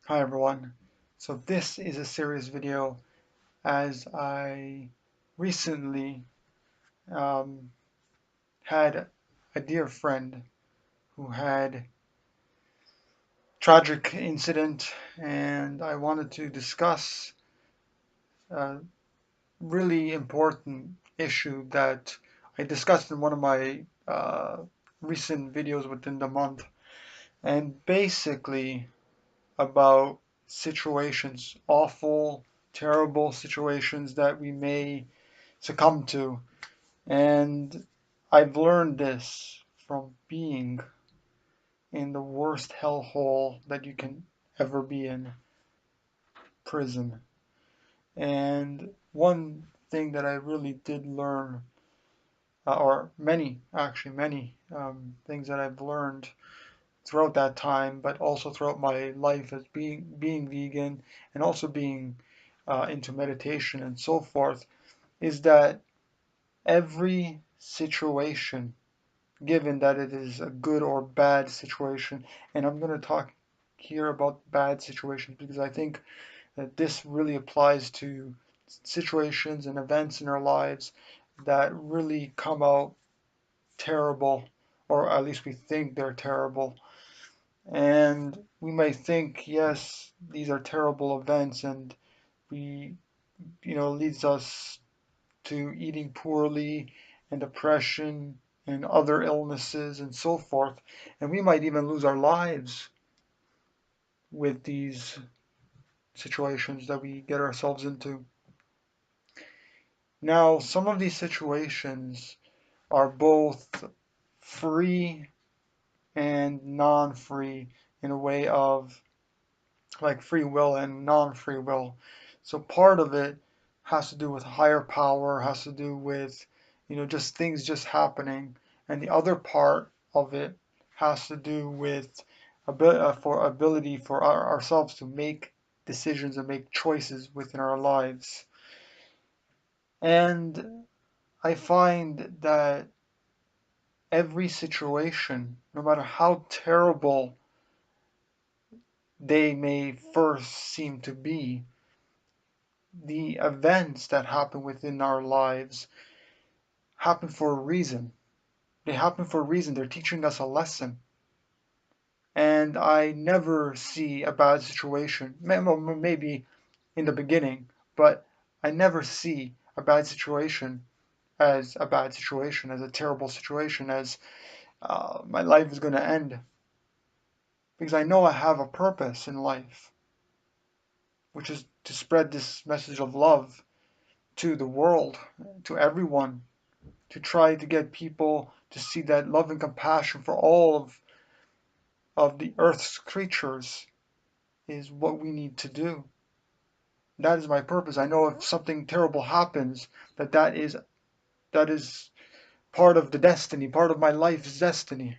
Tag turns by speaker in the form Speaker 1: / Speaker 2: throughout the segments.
Speaker 1: Hi everyone. So this is a serious video as I recently um, had a dear friend who had tragic incident, and I wanted to discuss a really important issue that I discussed in one of my recent videos within the month, and basically about situations, awful, terrible situations that we may succumb to. And I've learned this from being in the worst hellhole that you can ever be in, prison. And one thing that I really did learn, or many, actually many things that I've learned throughout that time, but also throughout my life as being vegan and also being into meditation and so forth, is that every situation, given that it is a good or bad situation, and I'm going to talk here about bad situations because I think that this really applies to situations and events in our lives that really come out terrible, or at least we think they're terrible. And we may think, yes, these are terrible events, and we, leads us to eating poorly and depression and other illnesses and so forth. And we might even lose our lives with these situations that we get ourselves into. Now, some of these situations are both free and non free in a way of like free will and non free will. So part of it has to do with higher power, has to do with, just things just happening. And the other part of it has to do with for ability for ourselves to make decisions and make choices within our lives. And I find that every situation, no matter how terrible they may first seem to be, the events that happen within our lives happen for a reason. They happen for a reason. They're teaching us a lesson. And I never see a bad situation, maybe in the beginning, but I never see a bad situation as a bad situation, as a terrible situation, as my life is going to end. Because I know I have a purpose in life, which is to spread this message of love to the world, to everyone, to try to get people to see that love and compassion for all of the earth's creatures is what we need to do. That is my purpose. I know if something terrible happens, that is part of the destiny, part of my life's destiny.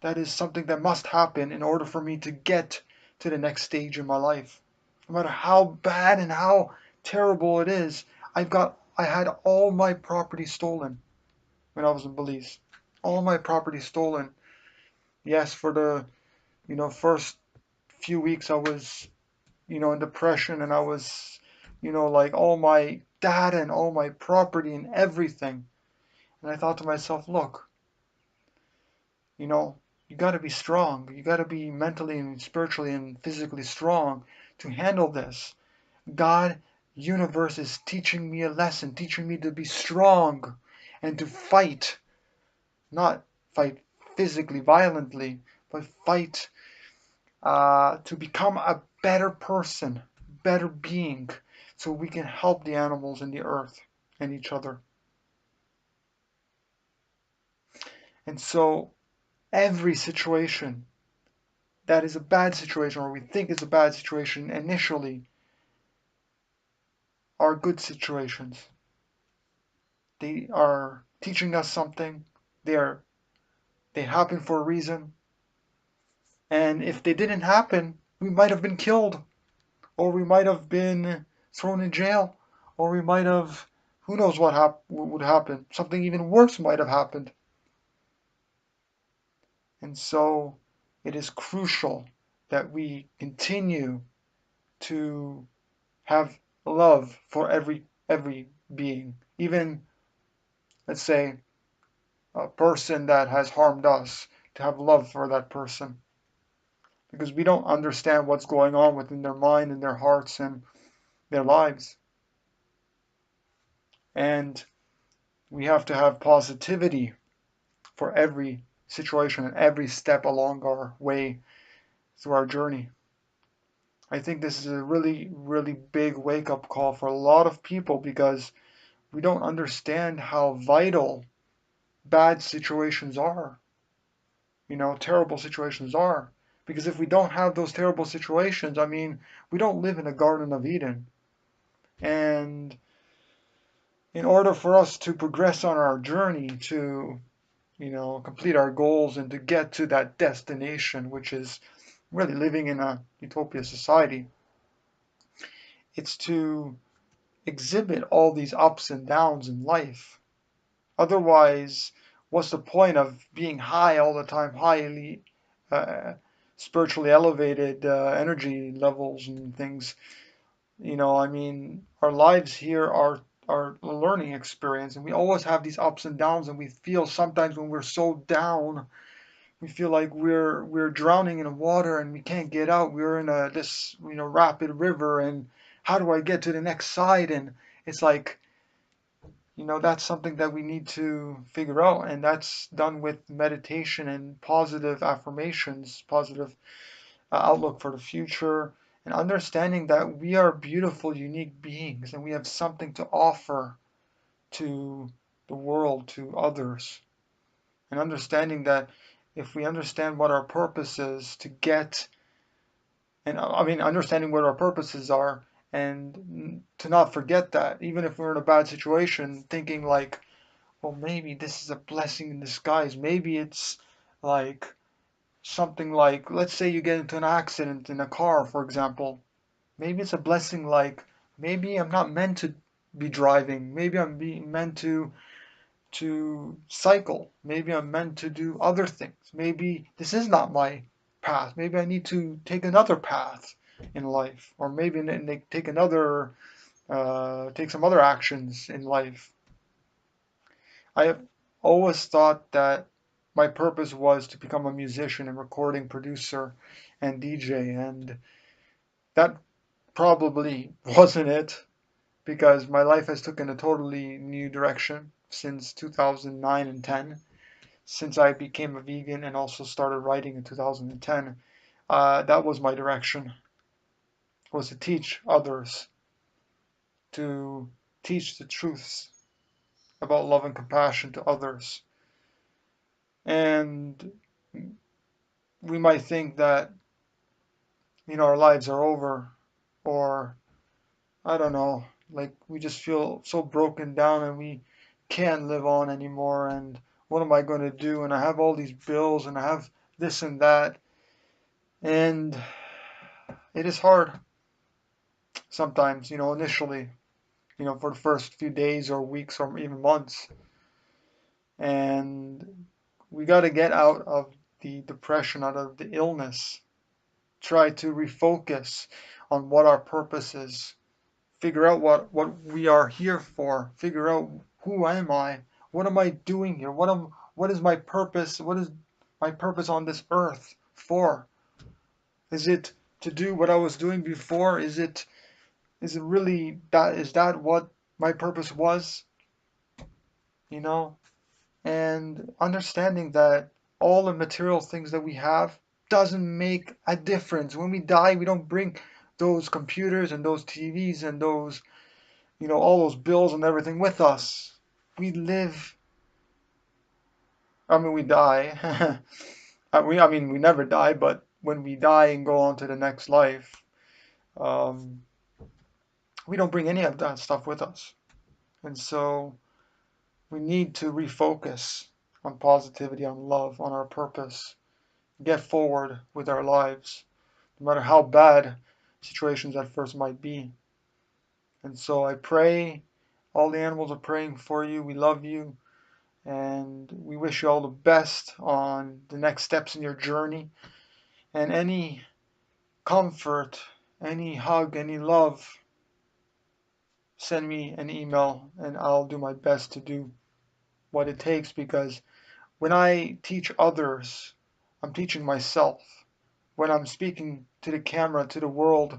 Speaker 1: That is something that must happen in order for me to get to the next stage in my life. No matter how bad and how terrible it is, I had all my property stolen when I was in Belize. All my property stolen. Yes, for the first few weeks I was in depression, and I was like all my data and all my property and everything. And I thought to myself, look, you know, you got to be strong. You got to be mentally and spiritually and physically strong to handle this. God, universe is teaching me a lesson, teaching me to be strong and to fight, not fight physically, violently, but fight to become a better person, better being, so we can help the animals and the earth and each other. And so every situation that is a bad situation or we think is a bad situation initially are good situations. They are teaching us something. They are they happen for a reason. And if they didn't happen, we might have been killed, or we might have been thrown in jail, or we might have, who knows what would happen. Something even worse might have happened. And so it is crucial that we continue to have love for every being, even, let's say, a person that has harmed us, to have love for that person, because we don't understand what's going on within their mind and their hearts and their lives. And we have to have positivity for every situation and every step along our way through our journey. I think this is a really, really big wake up call for a lot of people, because we don't understand how vital bad situations are, terrible situations are. Because if we don't have those terrible situations, I mean, we don't live in a Garden of Eden. And in order for us to progress on our journey to, complete our goals and to get to that destination, which is really living in a utopia society, it's to exhibit all these ups and downs in life. Otherwise, what's the point of being high all the time, highly uh, spiritually elevated energy levels and things? I mean, our lives here are a learning experience, and we always have these ups and downs, and we feel sometimes when we're so down, we feel like we're drowning in water and we can't get out. We're in this rapid river, and how do I get to the next side? And it's like, that's something that we need to figure out, and that's done with meditation and positive affirmations, positive outlook for the future, and understanding that we are beautiful, unique beings, and we have something to offer to the world, to others, and understanding that if we understand what our purpose is to get, and I mean, understanding what our purposes are, and to not forget that, even if we're in a bad situation, thinking like, well, maybe this is a blessing in disguise. Maybe it's like something like, let's say you get into an accident in a car, for example. Maybe it's a blessing, like, maybe I'm not meant to be driving. Maybe I'm being meant to cycle. Maybe I'm meant to do other things. Maybe this is not my path. Maybe I need to take another path in life, or maybe take some other actions in life. I have always thought that my purpose was to become a musician and recording producer and DJ, and that probably wasn't it, because my life has taken a totally new direction since 2009 and 10, since I became a vegan and also started writing in 2010. That was my direction, was to teach others, to teach the truths about love and compassion to others. And we might think that, our lives are over, or I don't know, like we just feel so broken down and we can't live on anymore, and what am I going to do? And I have all these bills and I have this and that, and it is hard sometimes, initially, for the first few days or weeks or even months. And we got to get out of the depression, out of the illness, try to refocus on what our purpose is, figure out what we are here for, figure out who am I, what am I doing here, what is my purpose, what is my purpose on this earth for? Is it to do what I was doing before? Is it really that, is that what my purpose was? You know? And understanding that all the material things that we have doesn't make a difference. When we die, we don't bring those computers and those TVs and those, all those bills and everything with us. We live, I mean, we die. I mean, we never die, but when we die and go on to the next life, um, we don't bring any of that stuff with us. And so we need to refocus on positivity, on love, on our purpose, get forward with our lives, no matter how bad situations at first might be. And so I pray, all the animals are praying for you. We love you, and we wish you all the best on the next steps in your journey. And any comfort, any hug, any love, send me an email and I'll do my best to do what it takes, because when I teach others, I'm teaching myself. When I'm speaking to the camera, to the world,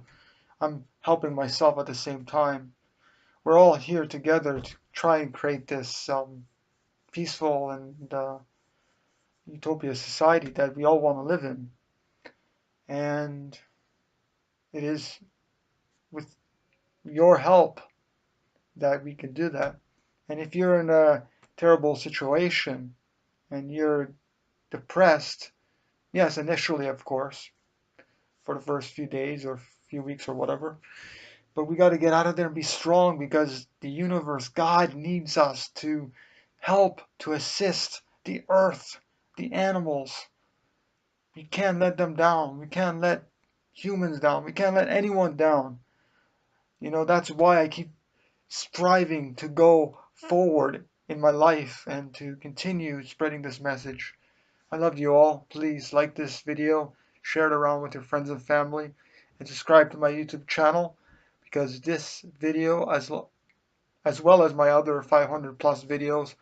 Speaker 1: I'm helping myself at the same time. We're all here together to try and create this peaceful and utopia society that we all want to live in. And it is with your help that we can do that. And if you're in a terrible situation and you're depressed, yes, initially, of course, for the first few days or few weeks or whatever, but we got to get out of there and be strong, because the universe, God, needs us to help, to assist the earth, the animals. We can't let them down. We can't let humans down. We can't let anyone down. That's why I keep striving to go forward in my life and to continue spreading this message. I love you all. Please like this video, share it around with your friends and family, and subscribe to my YouTube channel, because this video, as well as my other 500 plus videos,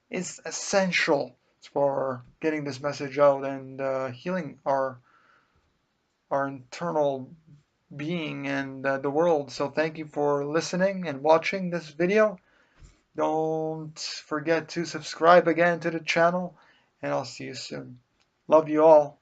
Speaker 1: is essential for getting this message out and healing our internal being and the world. So thank you for listening and watching this video. Don't forget to subscribe again to the channel, and I'll see you soon. Love you all.